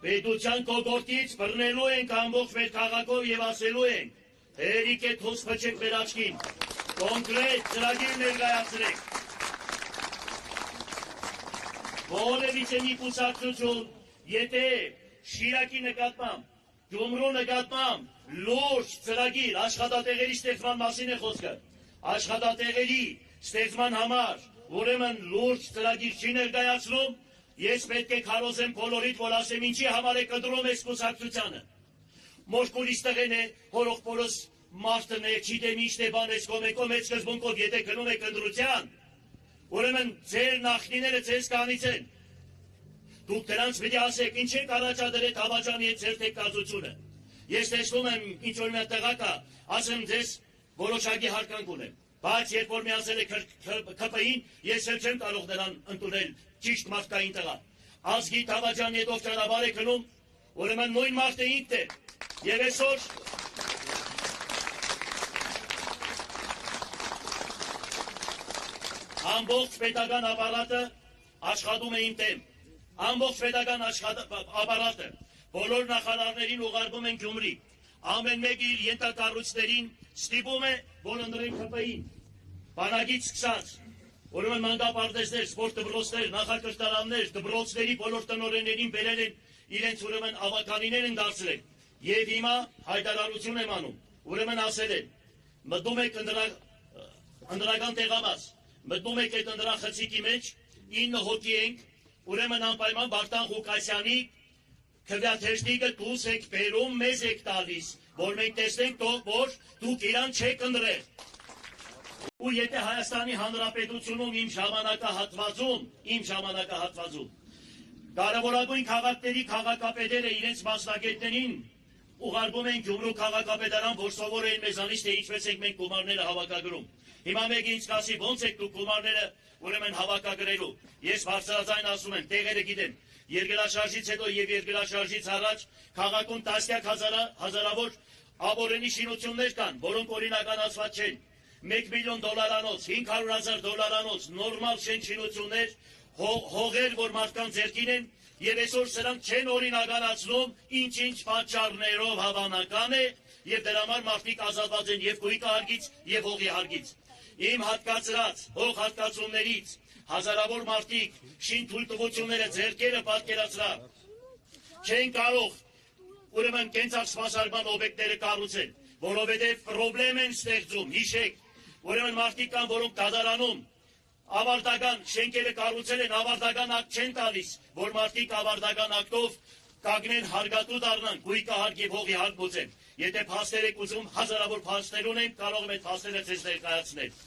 Պետության կողորտից բռնելու ենք ամբողջ մեր քաղաքով եւ ասելու ենք. Հերիք է թոս փչեք մեր աչքին, կոնկրետ ծրագիր ներկայացրեք։ Որևիցե մի կուսակցություն, եթե Շիրակի նկատմամբ, Գյումրու նկատմամբ լուրջ ծրագիր աշխատատեղերի ստեղծման մասին է խոսքը, աշխատատեղերի ստեղծման համար ուրեմն լուրջ ծրագիր չի ներկայացնում, ես պետք է քարոզեմ բոլորիդ, որ ասեմ ինչի համար է կտրում այս կուսակցությանը։ Մոշկուլիս տղեն է, հորող պորս մարդն է, չիտեմ ինչ է բան ես կոմեկով, մեծ սկզբունքով, եթե գնում եք ընտրության, ուրեմն ձեր նախնիները ձեզ կանից են։ Դուք դրանց պիտի ասեք, ինչ եք առաջադրել Թավաջանի հետ ձեր թեկնածությունը։ Ես տեսնում եմ ինչ որ մի տղա կա, ասեմ ձեզ որոշակի հարկանք ունեմ, բայց երբ որ միացել է ԿՊ-ին, ես էլ չեմ կարող նրան ընդունել ճիշտ մարդկային տղա։ Ազգի Թավաջանի հետ ով ճանապարհ է գնում, ուրեմն նույն մարդը ինքն է։ Եվ այսօր ամբողջ պետական ապարատը աշխատում է իմ դեմ։ Ամբողջ պետական ապարատը բոլոր նախարարներին ուղարկում են Գյումրի։ Ամեն մեկը իր ենթակառույցներին ստիպում է, որ ընտրեն ԿՊ-ին։ Բանակից սկսած, ուրեմն մանկապարտեզներ, սպորտ դպրոցներ, նախակրթարաններ, դպրոցների բոլոր տնօրեններին բերել են իրենց ուրեմն ավականիներ են դարձրել։ Եվ հիմա հայտարարություն եմ անում, ուրեմն ասել են, մտնում եք ընտրական տեղամաս, մտնում եք այդ ընտրախցիկի մեջ, 9 հոգի ենք, ուրեմն անպայման Վարդան Ղուկասյանի քվեաթեժնիկը դուս եք բերում, մեզ եք տալիս, որ մենք տեսնենք որ դուք իրան չեք ընտրել։ Ու եթե Հայաստանի Հանրապետությունում իմ ժամանակահատվածում կարևորագույն քաղաքների քաղաքապետերը իրենց մասնագետներին ուղարկում են Գյումրու քաղաքապետարան, որ սովորեն մեզանից, թե ինչպես ենք մենք գումարները հավաքագրում։ Հիմա մեկը ինձ կասի, ո՞նց եք դուք գումարները ուրեմն հավաքագրելու։ Ես բարձրաձայն ասում եմ, տեղերը գիտեմ։ Երկրաշարժից հետո եւ երկրաշարժից առաջ քաղաքում տասնյակ հազարավոր աբորենի շինություններ կան, որոնք օրինականացված չեն։ $1 միլիոն, $500,000 նորմալ շինություններ, հողեր, որ մարդկանց ձեռքին են, եւ այսօր սրանք չեն օրինականացնում, ինչ-ինչ պատճառներով հավանական է, եւ դրա համար մարդիկ ազատված են եւ գույքի հարգից եւ հողի հարգից։ Իմ հատկացրած հող հատկացումներից հազարավոր մարդիկ շինթույլտվությունները ձեռքերը պատկերացրան, չեն կարող ուրեմն կենցաղ սպասարկման օբյեկտները կառուցել, որովհետեւ պրոբլեմ են ստեղծում, հիշեք, ուրեմն մարդիկ կան, որոնք դատարանում ավարտական շենքերը կառուցել են, ավարտական ակտ չեն տալիս, որ մարդիկ ավարտական ակտով կագնեն հարգատու դառնան, գույքը հարկ եւ հողի հարկ մոծեն։ Եթե փաստեր եք ուզում, հազարավոր փաստեր ունենք, կարող եմ այդ փաստերը ձեզ ներկայացնել։